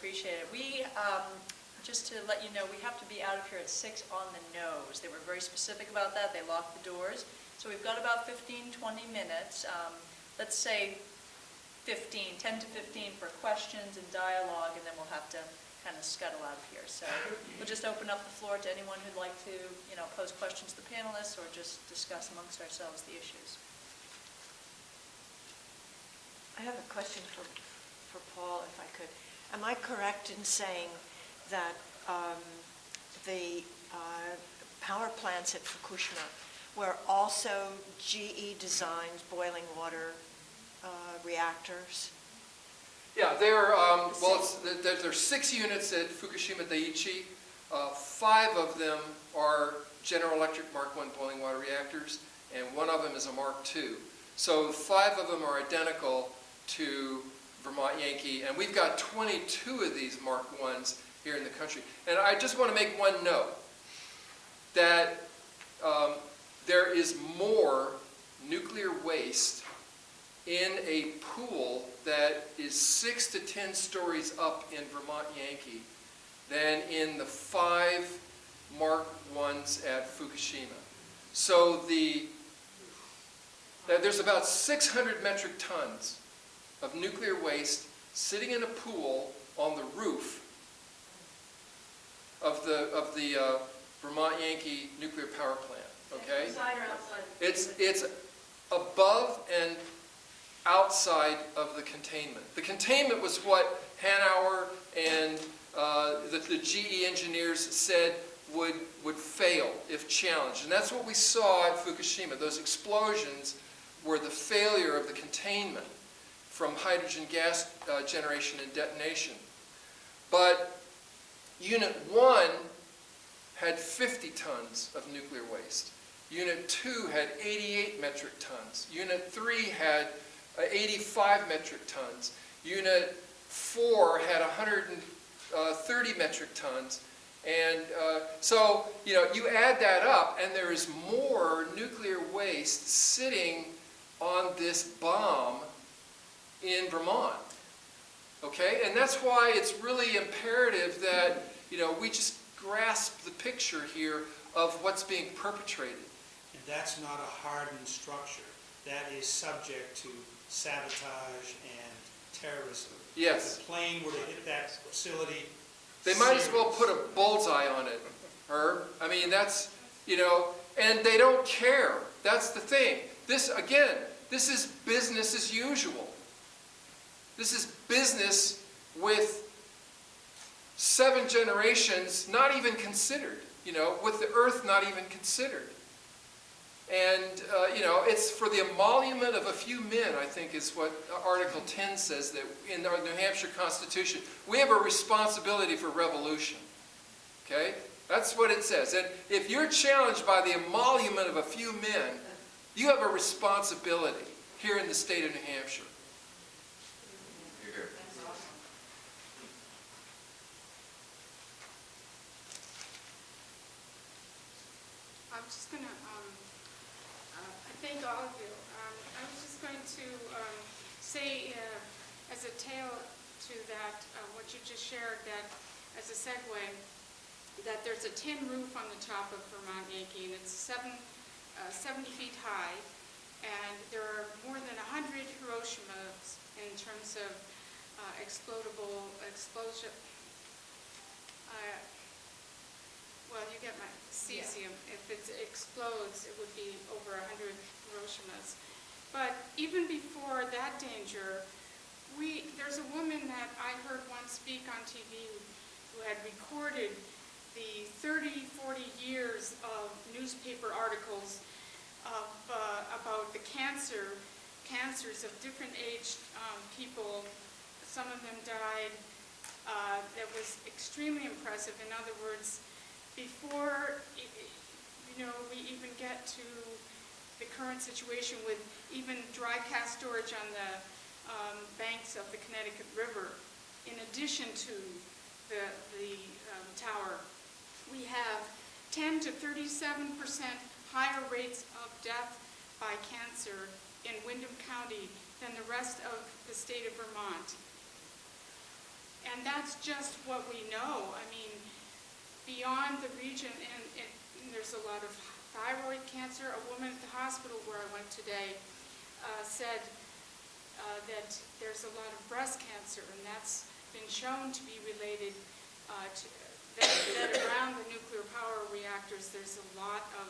appreciate it. We, just to let you know, we have to be out of here at 6 on the nose. They were very specific about that. They locked the doors. So we've got about 15, 20 minutes. Let's say 10 to 15 for questions and dialogue, and then we'll have to kind of scuttle out of here. So we'll just open up the floor to anyone who'd like to, pose questions to the panelists or just discuss amongst ourselves the issues. I have a question for Paul, if I could. Am I correct in saying that the power plants at Fukushima were also GE designed boiling water reactors? Yeah, there's 6 units at Fukushima Daiichi. 5 of them are General Electric Mark I boiling water reactors, and 1 of them is a Mark II. So 5 of them are identical to Vermont Yankee, and we've got 22 of these Mark I's here in the country. And I just want to make one note, that there is more nuclear waste in a pool that is 6 to 10 stories up in Vermont Yankee than in the 5 Mark I's at Fukushima. So there's about 600 metric tons of nuclear waste sitting in a pool on the roof of the Vermont Yankee nuclear power plant. Okay? Inside or outside? It's above and outside of the containment. The containment was what Hanauer and the GE engineers said would fail if challenged. And that's what we saw at Fukushima. Those explosions were the failure of the containment from hydrogen gas generation and detonation. But Unit 1 had 50 tons of nuclear waste. Unit 2 had 88 metric tons. Unit 3 had 85 metric tons. Unit 4 had 130 metric tons. And so, you add that up, and there is more nuclear waste sitting on this bomb in Vermont. Okay? And that's why it's really imperative that, we just grasp the picture here of what's being perpetrated. And that's not a hardened structure. That is subject to sabotage and terrorism. Yes. If a plane were to hit that facility, they might as well put a bullseye on it, Herb. I mean, that's, and they don't care. That's the thing. This is business as usual. This is business with 7 generations not even considered, with the earth not even considered. And, it's for the emolument of a few men, I think is what Article 10 says, that in our New Hampshire Constitution, we have a responsibility for revolution. Okay? That's what it says. And if you're challenged by the emolument of a few men, you have a responsibility here in the state of New Hampshire. I'm just going to thank all of you. I was just going to say, as a tail to that, what you just shared, that as a segue, that there's a tin roof on the top of Vermont Yankee, and it's 70 feet high, and there are more than 100 Hiroshimas in terms of explosion. Well, you get my cesium. Yeah. If it explodes, it would be over 100 Hiroshimas. But even before that danger, there's a woman that I heard once speak on TV who had recorded the 30, 40 years of newspaper articles about the cancers of different aged people. Some of them died. That was extremely impressive. In other words, before we even get to the current situation with even dry cask storage on the banks of the Connecticut River, in addition to the tower, we have 10 to 37% higher rates of death by cancer in Windham County than the rest of the state of Vermont. And that's just what we know. I mean, beyond the region, and there's a lot of thyroid cancer. A woman at the hospital where I went today said that there's a lot of breast cancer, and that's been shown to be related to that around the nuclear power reactors there's a lot of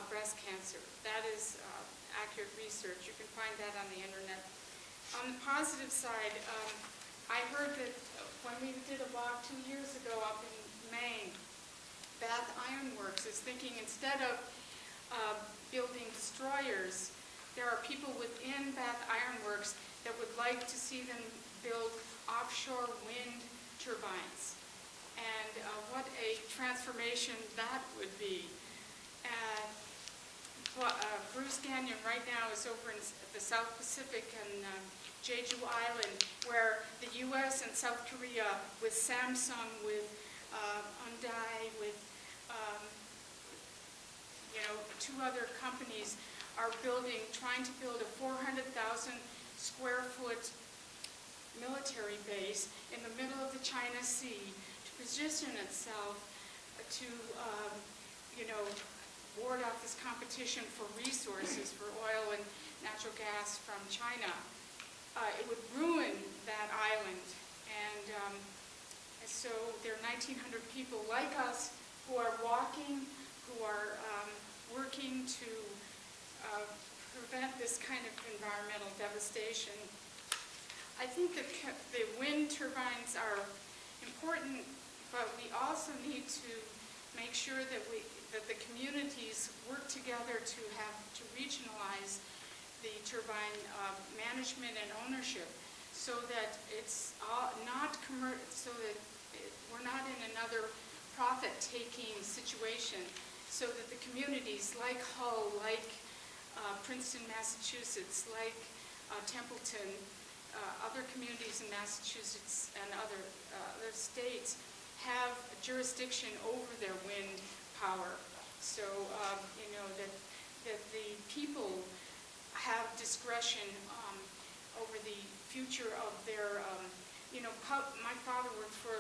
breast cancer. That is accurate research. You can find that on the internet. On the positive side, I heard that when we did a walk 2 years ago up in Maine, Bath Iron Works is thinking instead of building destroyers, there are people within Bath Iron Works that would like to see them build offshore wind turbines. And what a transformation that would be. Bruce Gagnon right now is over in the South Pacific and Jeju Island, where the U.S. and South Korea, with Samsung, with Hyundai, with 2 other companies, are trying to build a 400,000 square foot military base in the middle of the China Sea to position itself to, ward off this competition for resources, for oil and natural gas from China. It would ruin that island. And so there are 1,900 people like us who are walking, who are working to prevent this kind of environmental devastation. I think that the wind turbines are important, but we also need to make sure that the communities work together to regionalize the turbine management and ownership, so that it's so that we're not in another profit-taking situation, so that the communities like Hull, like Princeton, Massachusetts, like Templeton, other communities in Massachusetts and other states have jurisdiction over their wind power. So, that the people have discretion over the future of their, my father worked for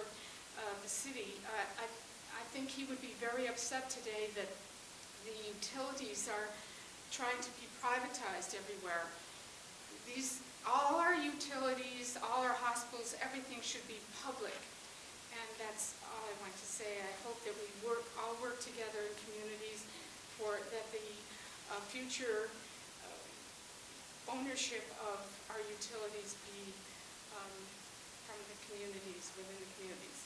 the city. I think he would be very upset today that the utilities are trying to be privatized everywhere. All our utilities, all our hospitals, everything should be public. And that's all I want to say. I hope that we all work together in communities that the future ownership of our utilities be from the communities, within the communities.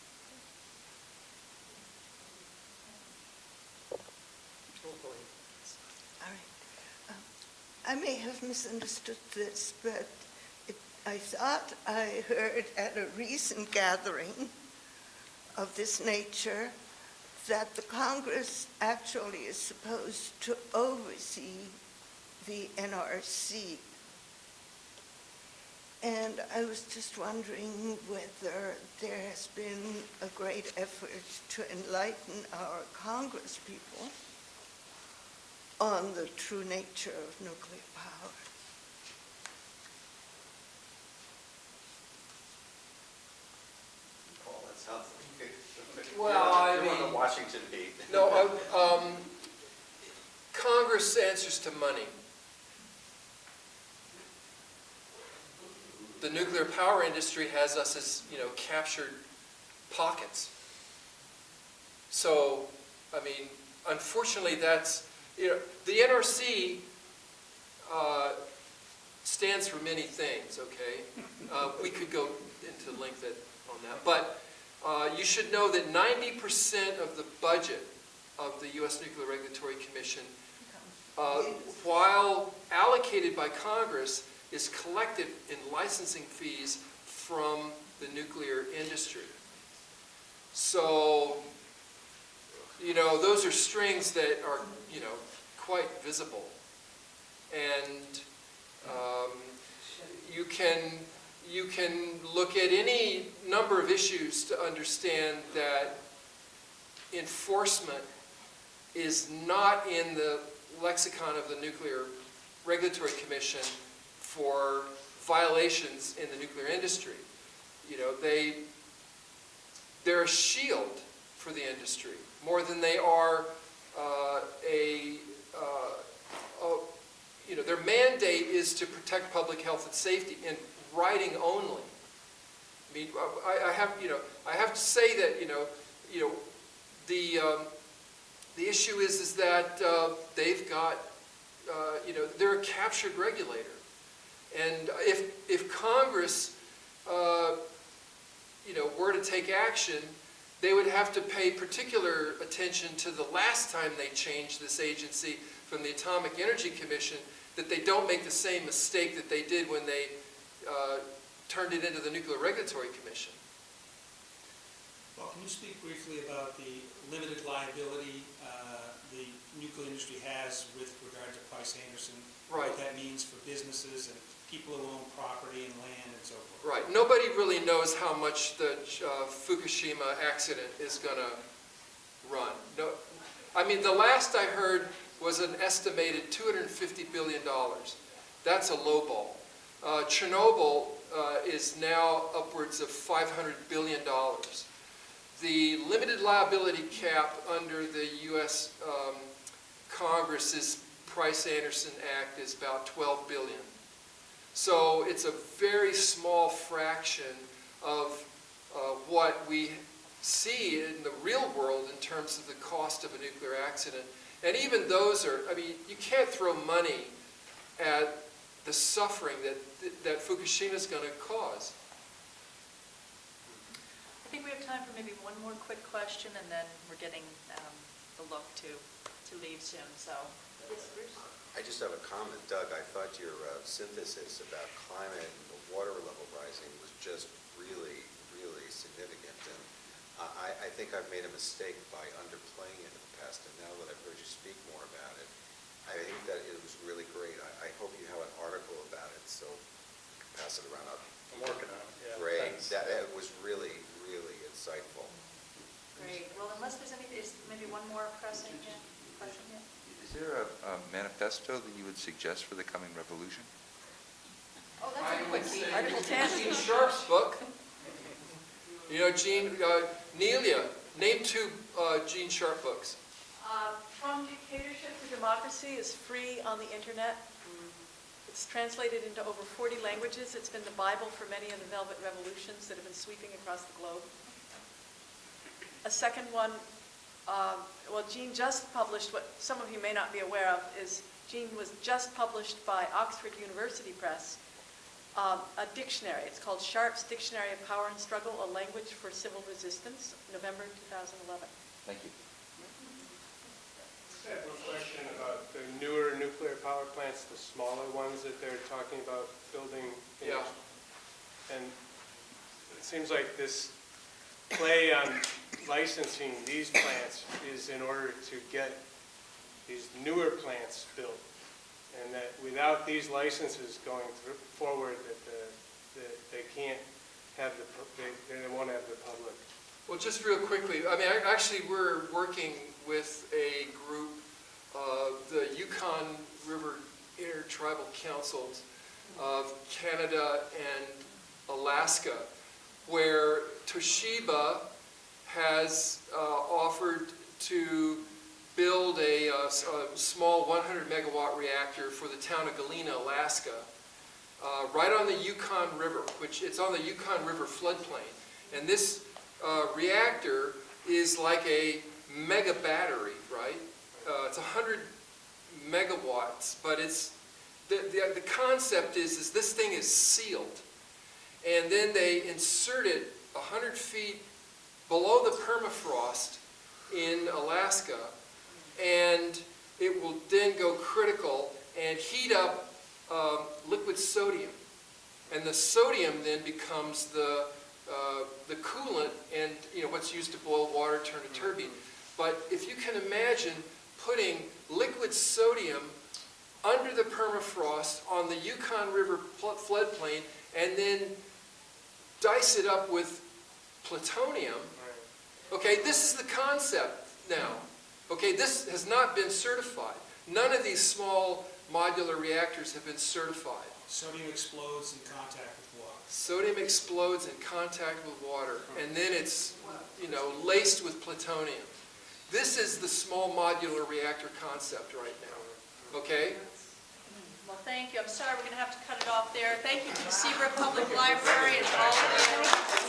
All right. I may have misunderstood this, but I thought I heard at a recent gathering of this nature that the Congress actually is supposed to oversee the NRC. And I was just wondering whether there has been a great effort to enlighten our Congress people on the true nature of nuclear power. Paul, that sounds like Well, I you're on mean- the Washington beat. No, Congress answers to money. The nuclear power industry has us as, captured pockets. So, I mean, unfortunately, that's, the NRC stands for many things, okay? We could go into length on that. But you should know that 90% of the budget of the U.S. Nuclear Regulatory Commission, while allocated by Congress, is collected in licensing fees from the nuclear industry. So, those are strings that are, quite visible. And you can look at any number of issues to understand that enforcement is not in the lexicon of the Nuclear Regulatory Commission for violations in the nuclear industry. they're a shield for the industry, more than they are their mandate is to protect public health and safety in writing only. I mean, I have to say that the issue is that they've got they're a captured regulator, and if Congress were to take action, they would have to pay particular attention to the last time they changed this agency from the Atomic Energy Commission, that they don't make the same mistake that they did when they turned it into the Nuclear Regulatory Commission. Well, can you speak briefly about the limited liability the nuclear industry has with regard to Price-Anderson? Right. What that means for businesses and people who own property and land and so forth? Right. Nobody really knows how much the Fukushima accident is going to run. No, I mean, the last I heard was an estimated $250 billion. That's a low ball. Chernobyl is now upwards of $500 billion. The limited liability cap under the U.S. Congress's Price-Anderson Act is about $12 billion. So it's a very small fraction of what we see in the real world in terms of the cost of a nuclear accident. And even those are, I mean, you can't throw money at the suffering that Fukushima is going to cause. I think we have time for maybe one more quick question, and then we're getting the look to leave soon. So, yes, Bruce? I just have a comment, Doug. I thought your synthesis about climate and the water level rising was just really, really significant. And I think I've made a mistake by underplaying it in the past, and now that I've heard you speak more about it, I think that it was really great. I hope you have an article about it, so you can pass it around. I'm working on it, yeah. Great. It was really, really insightful. Great. Well, unless there's maybe one more pressing question here. Is there a manifesto that you would suggest for the coming revolution? Oh, that's a quickie. Article 10. Gene Sharp's book. You know, Nelia, name two Gene Sharp books. From Dictatorship to Democracy is free on the internet. It's translated into over 40 languages. It's been the Bible for many of the Velvet Revolutions that have been sweeping across the globe. A second one, well, Gene just published, what some of you may not be aware of, is Gene was just published by Oxford University Press, a dictionary. It's called Sharp's Dictionary of Power and Struggle, A Language for Civil Resistance, November 2011. Thank you. I have one question about the newer nuclear power plants, the smaller ones that they're talking about building. Yeah. And it seems like this play on licensing these plants is in order to get these newer plants built. And that without these licenses going forward, that they can't have they won't have the public. Well, just real quickly, I mean, actually, we're working with a group, the Yukon River Intertribal Councils of Canada and Alaska, where Toshiba has offered to build a small 100 megawatt reactor for the town of Galena, Alaska, right on the Yukon River, which it's on the Yukon River floodplain. And this reactor is like a mega battery, right? It's 100 megawatts, but it's the concept is this thing is sealed, and then they insert it 100 feet below the permafrost in Alaska, and it will then go critical and heat up liquid sodium, and the sodium then becomes the coolant and what's used to boil water, turn a turbine. But if you can imagine putting liquid sodium under the permafrost on the Yukon River floodplain and then dice it up with plutonium, okay, this is the concept now. Okay, this has not been certified. None of these small modular reactors have been certified. Sodium explodes in contact with water. Sodium explodes in contact with water, and then it's, laced with plutonium. This is the small modular reactor concept right now, okay? Well, thank you. I'm sorry, we're going to have to cut it off there. Thank you to the Seabrook Public Library and all of you.